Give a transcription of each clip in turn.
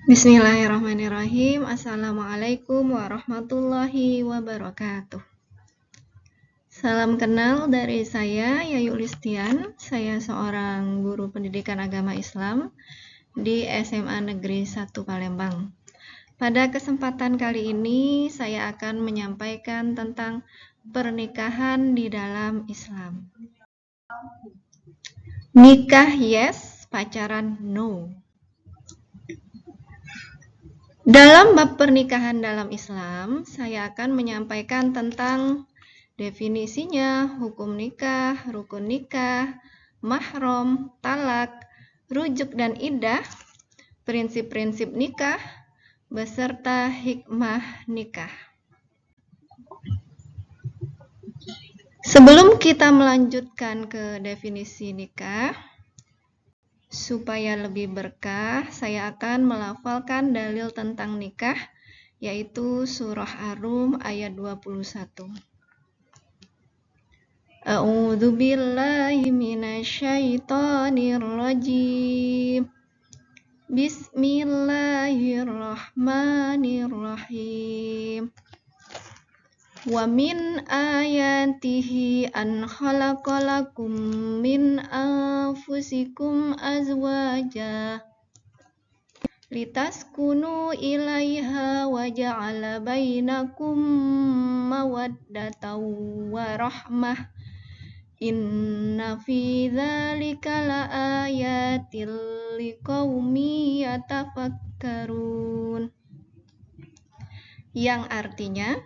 Bismillahirrahmanirrahim. Assalamualaikum warahmatullahi wabarakatuh. Salam kenal dari saya, Yayu Listian. Saya seorang guru pendidikan agama Islam di SMA Negeri 1 Palembang. Pada kesempatan kali ini, saya akan menyampaikan tentang pernikahan di dalam Islam. Nikah yes, pacaran no. Dalam bab pernikahan dalam Islam, saya akan menyampaikan tentang definisinya, hukum nikah, rukun nikah, mahram, talak, rujuk dan iddah, prinsip-prinsip nikah, beserta hikmah nikah. Sebelum kita melanjutkan ke definisi nikah, supaya lebih berkah, saya akan melafalkan dalil tentang nikah, yaitu surah Ar-Rum ayat 21. A'udzu billahi minasyaitonir rajim. Bismillahirrahmanirrahim. Wa min ayatihi an khalaqalakum min anfusikum azwaja litaskunu ilaiha wa ja'ala bainakum mawaddatan wa rahmah. Inna fi dzalika laayatil liqaumi yatafakkarun. Yang artinya,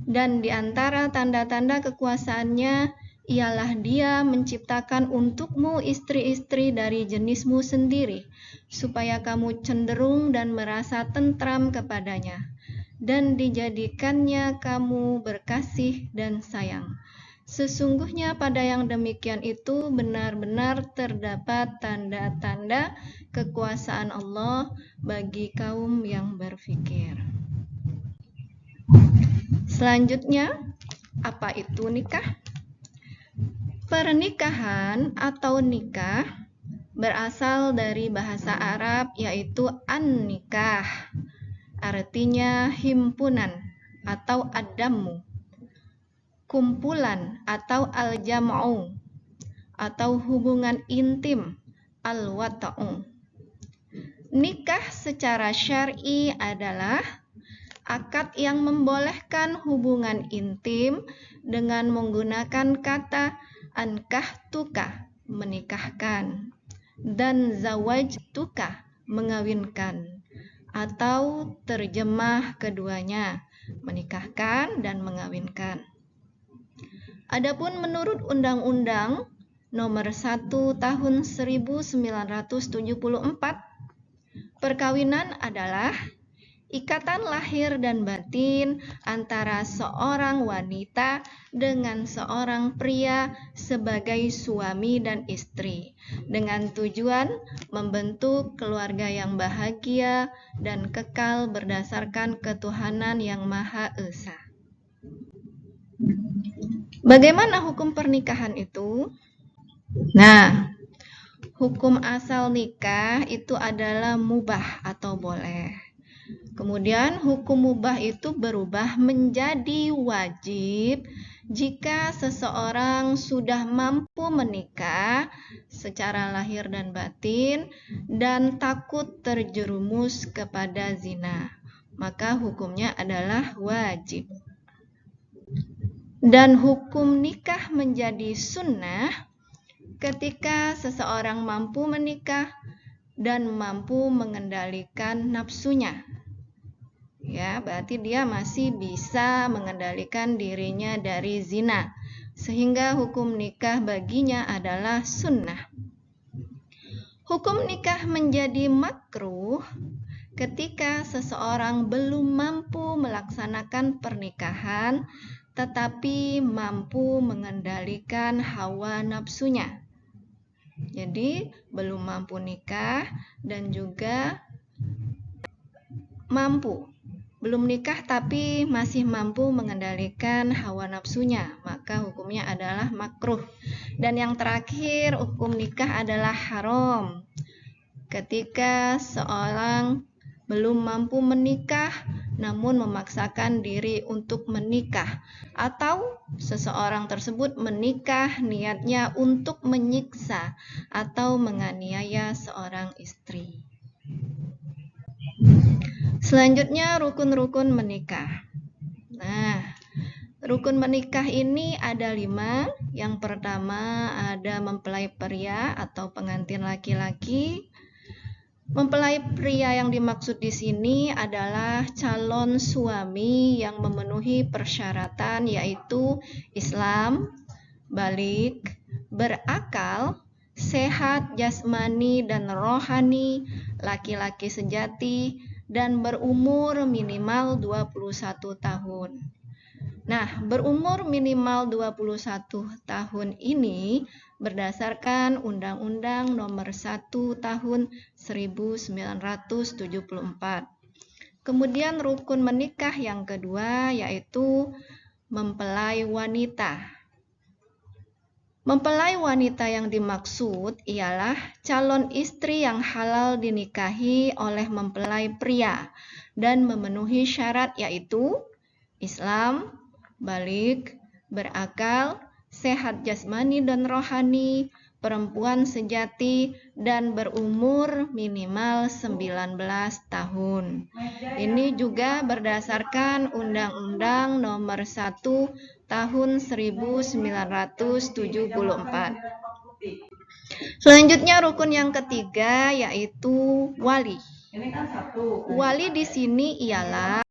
dan di antara tanda-tanda kekuasaannya ialah Dia menciptakan untukmu istri-istri dari jenismu sendiri, supaya kamu cenderung dan merasa tentram kepadanya, dan dijadikannya kamu berkasih dan sayang. Sesungguhnya pada yang demikian itu benar-benar terdapat tanda-tanda kekuasaan Allah bagi kaum yang berfikir. Selanjutnya, apa itu nikah? Pernikahan atau nikah berasal dari bahasa Arab yaitu an-nikah. Artinya himpunan atau ad-dammu, kumpulan atau al-jam'u, atau hubungan intim, al-wata'u. Nikah secara syar'i adalah akad yang membolehkan hubungan intim dengan menggunakan kata ankahtuka, menikahkan, dan zawajtuka, mengawinkan, atau terjemah keduanya, menikahkan dan mengawinkan. Adapun menurut Undang-Undang Nomor 1 Tahun 1974, perkawinan adalah ikatan lahir dan batin antara seorang wanita dengan seorang pria sebagai suami dan istri, dengan tujuan membentuk keluarga yang bahagia dan kekal berdasarkan ketuhanan yang Maha Esa. Bagaimana hukum pernikahan itu? Nah, hukum asal nikah itu adalah mubah atau boleh. Kemudian hukum mubah itu berubah menjadi wajib jika seseorang sudah mampu menikah secara lahir dan batin dan takut terjerumus kepada zina, maka hukumnya adalah wajib. Dan hukum nikah menjadi sunnah ketika seseorang mampu menikah dan mampu mengendalikan nafsunya. Ya, berarti dia masih bisa mengendalikan dirinya dari zina, sehingga hukum nikah baginya adalah sunnah. Hukum nikah menjadi makruh ketika seseorang belum mampu melaksanakan pernikahan, tetapi mampu mengendalikan hawa nafsunya. Jadi, belum mampu nikah dan juga belum nikah tapi masih mampu mengendalikan hawa nafsunya, maka hukumnya adalah makruh. Dan yang terakhir, hukum nikah adalah haram ketika seorang belum mampu menikah namun memaksakan diri untuk menikah, atau seseorang tersebut menikah niatnya untuk menyiksa atau menganiaya seorang istri. Selanjutnya rukun-rukun menikah. Nah, rukun menikah ini ada 5. Yang pertama ada mempelai pria atau pengantin laki-laki. Mempelai pria yang dimaksud di sini adalah calon suami yang memenuhi persyaratan, yaitu Islam, balik, berakal, sehat jasmani dan rohani, laki-laki sejati, dan berumur minimal 21 tahun. Nah, berumur minimal 21 tahun ini berdasarkan Undang-Undang Nomor 1 Tahun 1974. Kemudian rukun menikah yang kedua yaitu mempelai wanita. Mempelai wanita yang dimaksud ialah calon istri yang halal dinikahi oleh mempelai pria dan memenuhi syarat yaitu Islam, balik, berakal, sehat jasmani dan rohani, perempuan sejati, dan berumur minimal 19 tahun. Ini juga berdasarkan Undang-Undang Nomor 1 Tahun 1974. Selanjutnya rukun yang ketiga yaitu wali. Wali di sini ialah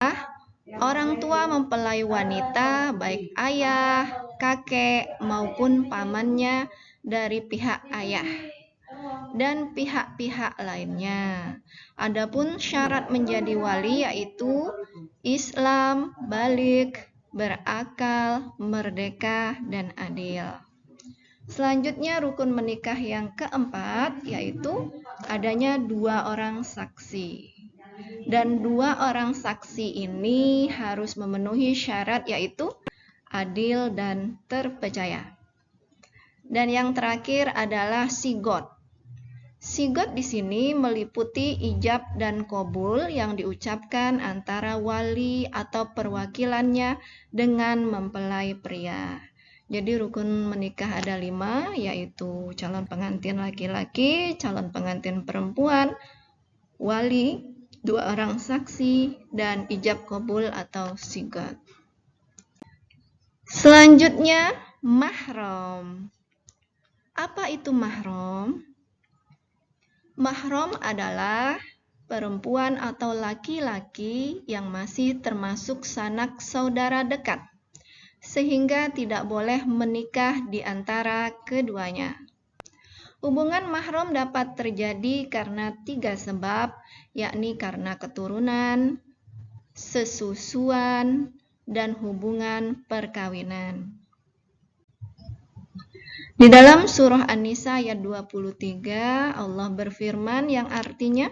orang tua mempelai wanita, baik ayah, kakek, maupun pamannya dari pihak ayah dan pihak-pihak lainnya. Adapun syarat menjadi wali yaitu Islam, balik, berakal, merdeka, dan adil. Selanjutnya rukun menikah yang keempat yaitu adanya 2 orang saksi. Dan 2 orang saksi ini harus memenuhi syarat yaitu adil dan terpercaya. Dan yang terakhir adalah sigot. Sigot di sini meliputi ijab dan qabul yang diucapkan antara wali atau perwakilannya dengan mempelai pria. Jadi rukun menikah ada 5 yaitu calon pengantin laki-laki, calon pengantin perempuan, wali, 2 orang saksi, dan ijab qabul atau sigot. Selanjutnya, mahram. Apa itu mahram? Mahram adalah perempuan atau laki-laki yang masih termasuk sanak saudara dekat, sehingga tidak boleh menikah di antara keduanya. Hubungan mahram dapat terjadi karena 3 sebab, yakni karena keturunan, sesusuan, dan hubungan perkawinan. Di dalam surah An-Nisa ayat 23, Allah berfirman yang artinya,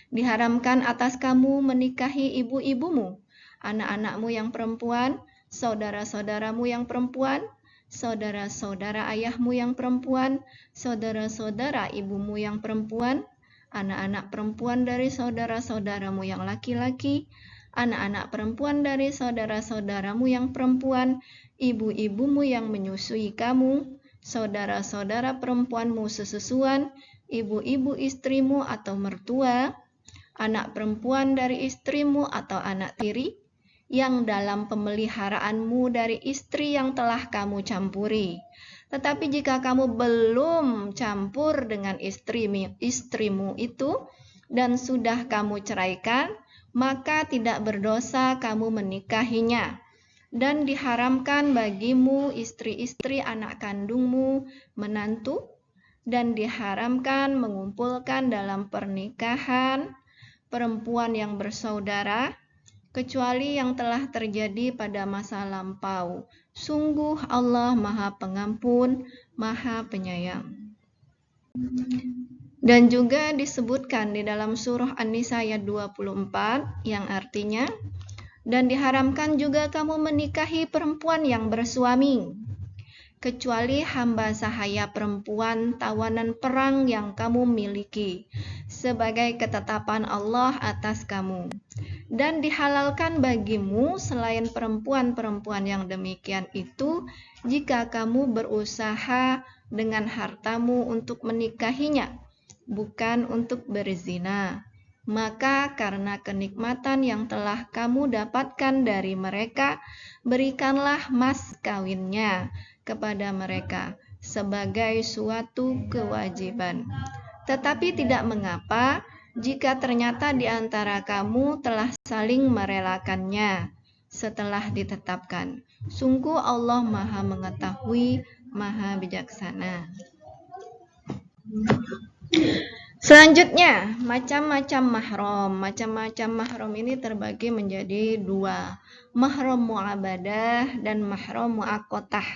diharamkan atas kamu menikahi ibu-ibumu, anak-anakmu yang perempuan, saudara-saudaramu yang perempuan, saudara-saudara ayahmu yang perempuan, saudara-saudara ibumu yang perempuan, anak-anak perempuan dari saudara-saudaramu yang laki-laki, anak-anak perempuan dari saudara-saudaramu yang perempuan, ibu-ibumu yang menyusui kamu, saudara-saudara perempuanmu sesusuan, ibu-ibu istrimu atau mertua, anak perempuan dari istrimu atau anak tiri, yang dalam pemeliharaanmu dari istri yang telah kamu campuri. Tetapi jika kamu belum campur dengan istrimu itu dan sudah kamu ceraikan, maka tidak berdosa kamu menikahinya. Dan diharamkan bagimu istri-istri anak kandungmu, menantu, dan diharamkan mengumpulkan dalam pernikahan perempuan yang bersaudara, kecuali yang telah terjadi pada masa lampau. Sungguh Allah Maha Pengampun, Maha Penyayang. Dan juga disebutkan di dalam surah An-Nisa ayat 24 yang artinya, dan diharamkan juga kamu menikahi perempuan yang bersuami, kecuali hamba sahaya perempuan tawanan perang yang kamu miliki, sebagai ketetapan Allah atas kamu. Dan dihalalkan bagimu selain perempuan-perempuan yang demikian itu, jika kamu berusaha dengan hartamu untuk menikahinya, bukan untuk berzina. Maka karena kenikmatan yang telah kamu dapatkan dari mereka, berikanlah mas kawinnya kepada mereka sebagai suatu kewajiban. Tetapi tidak mengapa jika ternyata di antara kamu telah saling merelakannya setelah ditetapkan. Sungguh Allah Maha Mengetahui, Maha Bijaksana. Selanjutnya, macam-macam mahram. Macam-macam mahram ini terbagi menjadi dua, mahram mu'abadah dan mahram mu'aqqatah.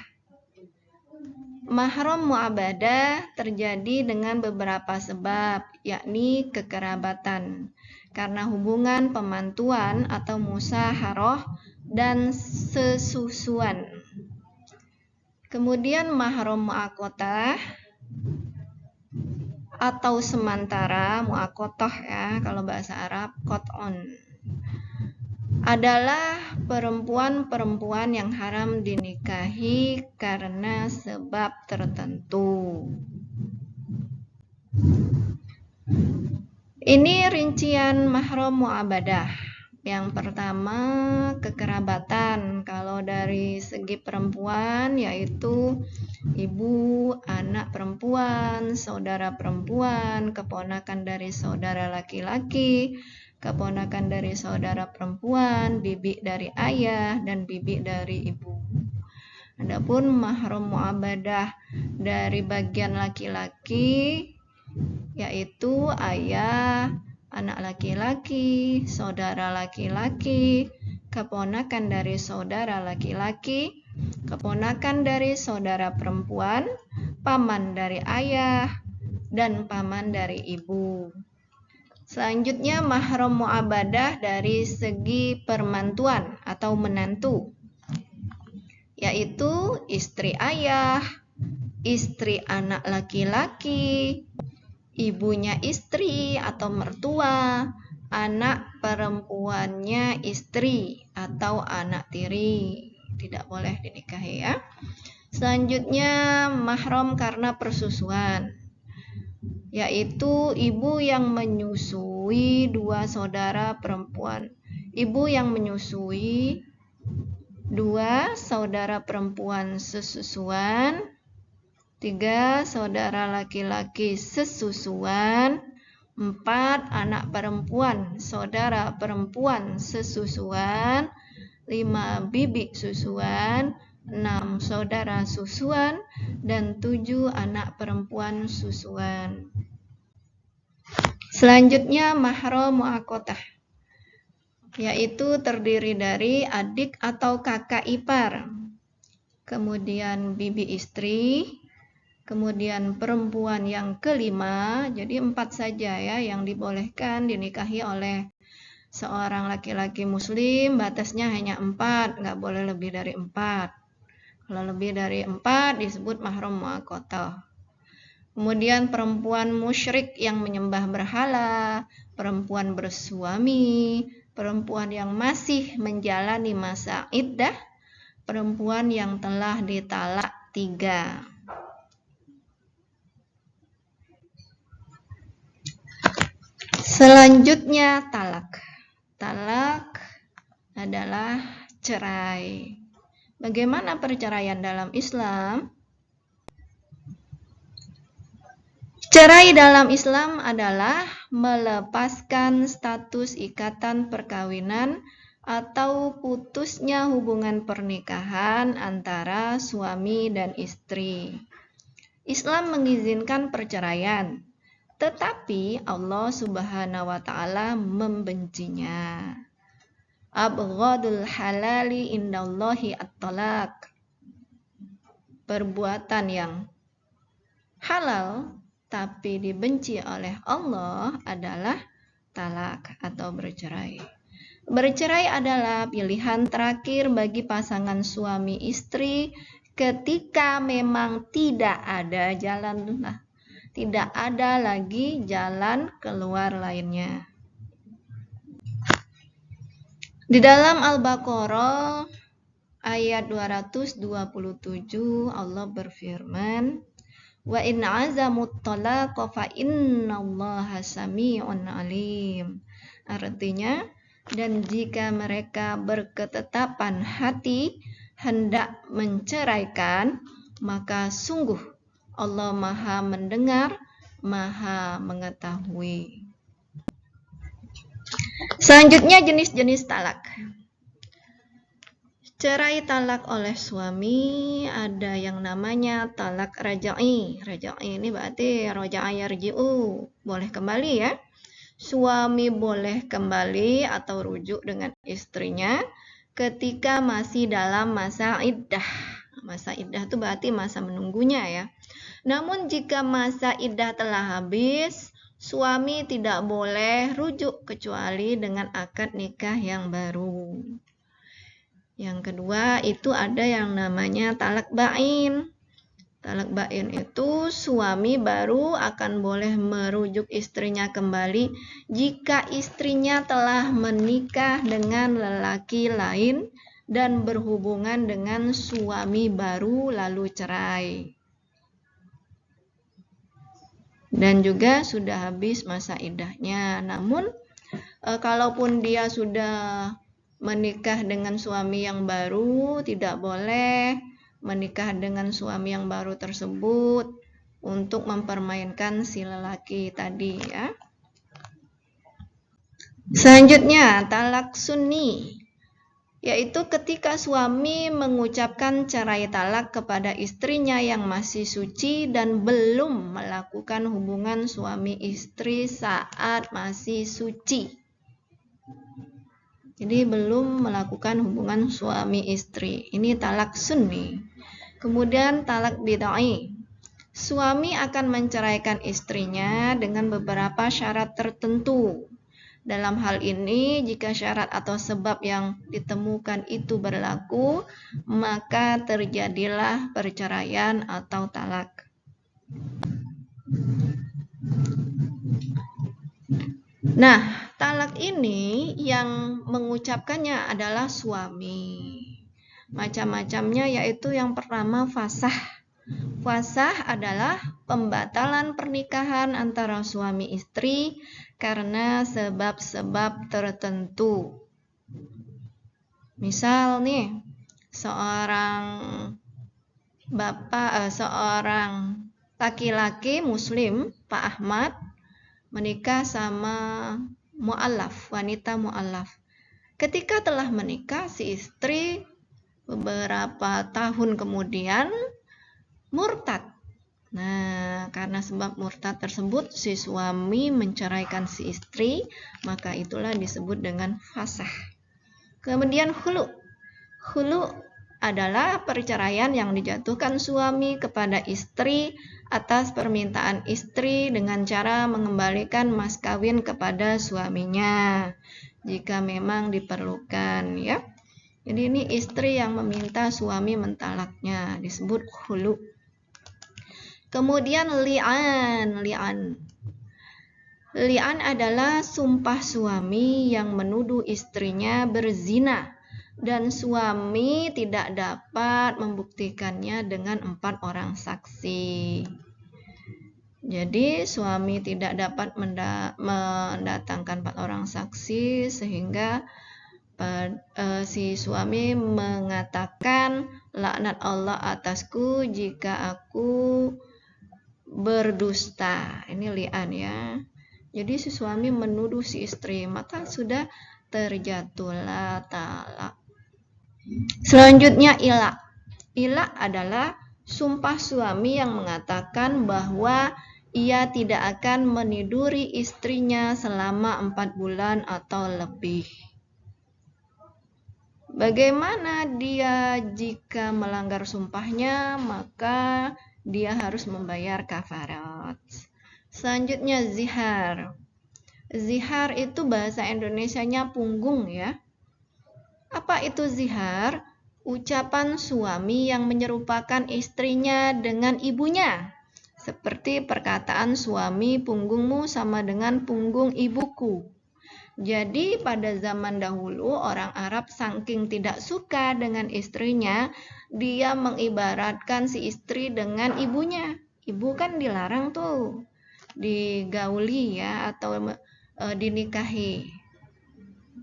Mahram mu'abadah terjadi dengan beberapa sebab, yakni kekerabatan, karena hubungan pemantuan atau musaharoh dan sesusuan. Kemudian mahram mu'aqqatah atau semantara, mu'aqqatah ya kalau bahasa Arab, qat'un, adalah perempuan-perempuan yang haram dinikahi karena sebab tertentu. Ini rincian mahram mu'abadah. Yang pertama, kekerabatan. Kalau dari segi perempuan yaitu ibu, anak perempuan, saudara perempuan, keponakan dari saudara laki-laki, keponakan dari saudara perempuan, bibi dari ayah, dan bibi dari ibu. Adapun mahram mu'abadah dari bagian laki-laki yaitu ayah, anak laki-laki, saudara laki-laki, keponakan dari saudara laki-laki, keponakan dari saudara perempuan, paman dari ayah, dan paman dari ibu. Selanjutnya mahram mu'abadah dari segi permantuan atau menantu, yaitu istri ayah, istri anak laki-laki, ibunya istri atau mertua, anak perempuannya istri atau anak tiri. Tidak boleh dinikahi ya. Selanjutnya mahram karena persusuan, yaitu ibu yang menyusui dua saudara perempuan. Ibu yang menyusui dua saudara perempuan sesusuan, 3 saudara laki-laki sesusuan, 4 anak perempuan saudara perempuan sesusuan, 5 bibi susuan, 6 saudara susuan, dan 7 anak perempuan susuan. Selanjutnya mahram mu'aqqatah, yaitu terdiri dari adik atau kakak ipar, kemudian bibi istri, kemudian perempuan yang kelima. Jadi 4 saja ya yang dibolehkan dinikahi oleh seorang laki-laki muslim, batasnya hanya 4, nggak boleh lebih dari 4. Kalau lebih dari 4 disebut mahram mu'aqqatah. Kemudian perempuan musyrik yang menyembah berhala, perempuan bersuami, perempuan yang masih menjalani masa iddah, perempuan yang telah ditalak 3. Selanjutnya talak. Talak adalah cerai. Bagaimana perceraian dalam Islam? Cerai dalam Islam adalah melepaskan status ikatan perkawinan atau putusnya hubungan pernikahan antara suami dan istri. Islam mengizinkan perceraian, tetapi Allah Subhanahu wa Ta'ala membencinya. Abghadul halali indallahi at-talaq. Perbuatan yang halal tapi dibenci oleh Allah adalah talak atau bercerai. Bercerai adalah pilihan terakhir bagi pasangan suami istri ketika memang tidak ada jalan, tidak ada lagi jalan keluar lainnya. Di dalam Al-Baqarah ayat 227 Allah berfirman, wa in azamut talaqa fa innallaha sami'un alim. Artinya, dan jika mereka berketetapan hati hendak menceraikan, maka sungguh Allah Maha mendengar, Maha mengetahui. Selanjutnya jenis-jenis talak. Cerai talak oleh suami ada yang namanya talak raja'i. Raja'i ini berarti raja'a yarji'u, boleh kembali ya. Suami boleh kembali atau rujuk dengan istrinya ketika masih dalam masa iddah. Masa iddah itu berarti masa menunggunya ya. Namun jika masa iddah telah habis, suami tidak boleh rujuk kecuali dengan akad nikah yang baru. Yang kedua itu ada yang namanya talak ba'in. Talak ba'in itu suami baru akan boleh merujuk istrinya kembali jika istrinya telah menikah dengan lelaki lain dan berhubungan dengan suami baru lalu cerai. Dan juga sudah habis masa iddahnya. Namun kalaupun dia sudah menikah dengan suami yang baru, tidak boleh menikah dengan suami yang baru tersebut untuk mempermainkan si lelaki tadi ya. Selanjutnya, talak sunni, yaitu ketika suami mengucapkan cerai talak kepada istrinya yang masih suci dan belum melakukan hubungan suami istri saat masih suci. Jadi belum melakukan hubungan suami istri. Ini talak sunni. Kemudian talak bid'ai. Suami akan menceraikan istrinya dengan beberapa syarat tertentu. Dalam hal ini, jika syarat atau sebab yang ditemukan itu berlaku, maka terjadilah perceraian atau talak. Nah, talak ini yang mengucapkannya adalah suami. Macam-macamnya yaitu yang pertama fasah. Fasah adalah pembatalan pernikahan antara suami istri karena sebab-sebab tertentu. Misal nih, seorang laki-laki muslim, Pak Ahmad, menikah sama mu'allaf, wanita mu'allaf. Ketika telah menikah, si istri beberapa tahun kemudian murtad. Nah, karena sebab murtad tersebut, si suami menceraikan si istri, maka itulah disebut dengan fasah. Kemudian khulu. Khulu adalah perceraian yang dijatuhkan suami kepada istri atas permintaan istri dengan cara mengembalikan mas kawin kepada suaminya jika memang diperlukan ya. Jadi ini istri yang meminta suami mentalaknya, disebut khulu. Kemudian li'an. Li'an adalah sumpah suami yang menuduh istrinya berzina dan suami tidak dapat membuktikannya dengan 4 orang saksi. Jadi suami tidak dapat mendatangkan 4 orang saksi sehingga si suami mengatakan laknat Allah atasku jika aku berdusta. Ini li'an ya. Jadi si suami menuduh si istri, maka sudah terjatuhlah talak. Selanjutnya ila. Ila adalah sumpah suami yang mengatakan bahwa ia tidak akan meniduri istrinya selama 4 bulan atau lebih. Bagaimana dia jika melanggar sumpahnya? Maka dia harus membayar kafarat. Selanjutnya zihar. Zihar itu bahasa Indonesianya punggung ya. Apa itu zihar? ucapan suami yang menyerupakan istrinya dengan ibunya, seperti perkataan suami, punggungmu sama dengan punggung ibuku. Jadi pada zaman dahulu orang Arab saking tidak suka dengan istrinya, dia mengibaratkan si istri dengan ibunya. Ibu kan dilarang tuh digauli ya atau dinikahi.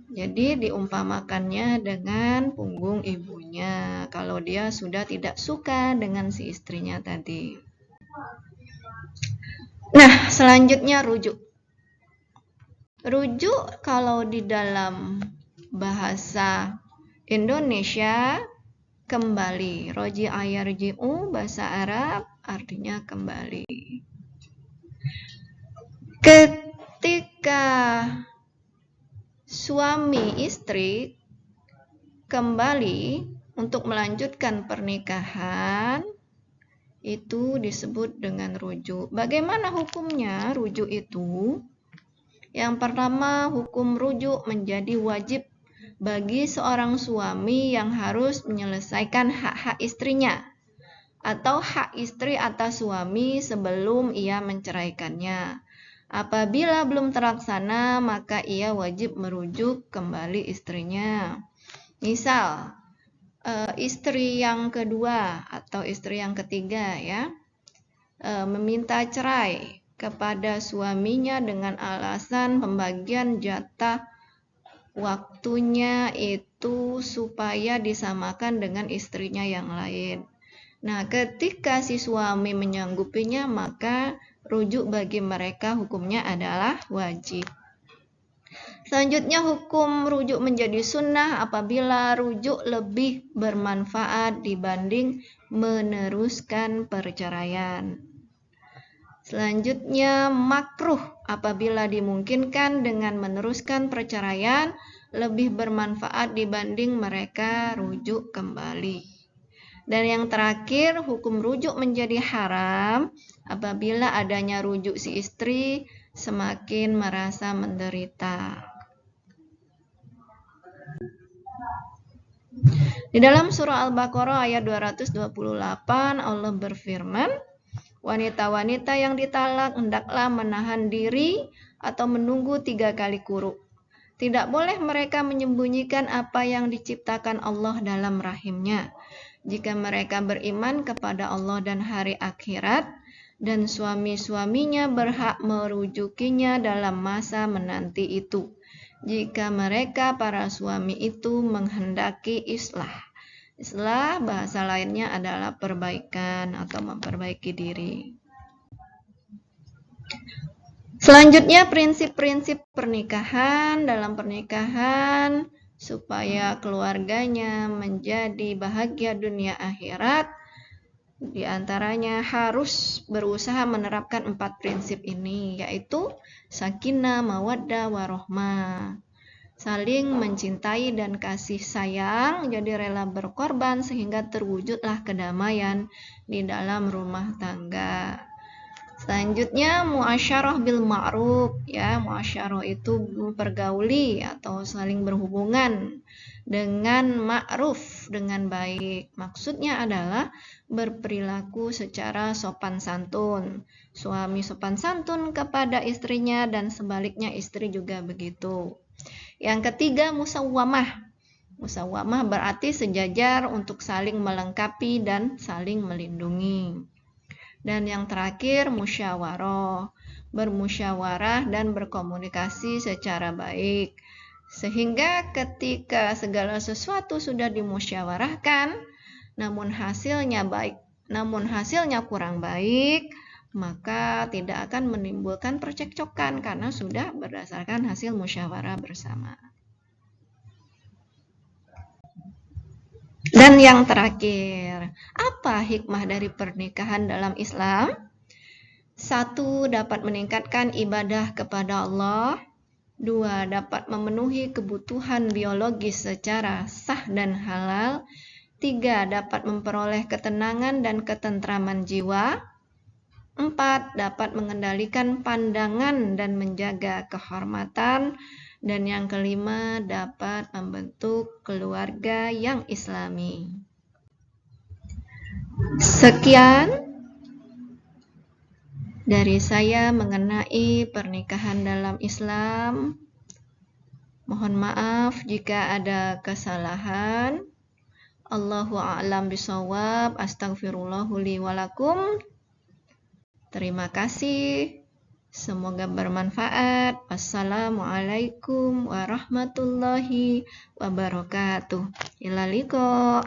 Jadi diumpamakannya dengan punggung ibunya kalau dia sudah tidak suka dengan si istrinya tadi. Nah, selanjutnya rujuk. Rujuk kalau di dalam bahasa Indonesia kembali. Roji'a yarji'u bahasa Arab artinya kembali. Ketika suami istri kembali untuk melanjutkan pernikahan, itu disebut dengan rujuk. Bagaimana hukumnya rujuk itu? Yang pertama, hukum rujuk menjadi wajib bagi seorang suami yang harus menyelesaikan hak-hak istrinya atau hak istri atas suami sebelum ia menceraikannya. Apabila belum terlaksana, maka ia wajib merujuk kembali istrinya. Misal, istri yang kedua atau istri yang ketiga ya, meminta cerai kepada suaminya dengan alasan pembagian jatah waktunya itu supaya disamakan dengan istrinya yang lain. Nah, ketika si suami menyanggupinya, maka rujuk bagi mereka hukumnya adalah wajib. Selanjutnya, hukum rujuk menjadi sunnah apabila rujuk lebih bermanfaat dibanding meneruskan perceraian. Selanjutnya, makruh apabila dimungkinkan dengan meneruskan perceraian lebih bermanfaat dibanding mereka rujuk kembali. Dan yang terakhir, hukum rujuk menjadi haram apabila adanya rujuk si istri semakin merasa menderita. Di dalam surah Al-Baqarah ayat 228 Allah berfirman, wanita-wanita yang ditalak hendaklah menahan diri atau menunggu 3 kali kuruk. Tidak boleh mereka menyembunyikan apa yang diciptakan Allah dalam rahimnya. Jika mereka beriman kepada Allah dan hari akhirat, dan suami-suaminya berhak merujukinya dalam masa menanti itu. Jika mereka para suami itu menghendaki islah. Islah bahasa lainnya adalah perbaikan atau memperbaiki diri. Selanjutnya prinsip-prinsip pernikahan. Dalam pernikahan supaya keluarganya menjadi bahagia dunia akhirat, di antaranya harus berusaha menerapkan 4 prinsip ini, yaitu sakinah, mawaddah, warohmah. Saling mencintai dan kasih sayang, jadi rela berkorban sehingga terwujudlah kedamaian di dalam rumah tangga. Selanjutnya muasyarah bil ma'ruf ya, muasyarah itu mempergauli atau saling berhubungan dengan ma'ruf, dengan baik. Maksudnya adalah berperilaku secara sopan santun. Suami sopan santun kepada istrinya dan sebaliknya istri juga begitu. Yang ketiga musawwamah. Musawwamah berarti sejajar untuk saling melengkapi dan saling melindungi. Dan yang terakhir musyawarah, bermusyawarah dan berkomunikasi secara baik. Sehingga ketika segala sesuatu sudah dimusyawarahkan, namun hasilnya kurang baik, maka tidak akan menimbulkan percekcokan karena sudah berdasarkan hasil musyawarah bersama. Dan yang terakhir, apa hikmah dari pernikahan dalam Islam? 1. Dapat meningkatkan ibadah kepada Allah. 2. Dapat memenuhi kebutuhan biologis secara sah dan halal. 3. Dapat memperoleh ketenangan dan ketentraman jiwa. 4. Dapat mengendalikan pandangan dan menjaga kehormatan. Dan yang kelima, dapat membentuk keluarga yang islami. Sekian dari saya mengenai pernikahan dalam Islam. Mohon maaf jika ada kesalahan. Allahu a'lam bishawab. Astaghfirullahu li walakum. Terima kasih. Semoga bermanfaat. Wassalamualaikum warahmatullahi wabarakatuh. Ila liqa.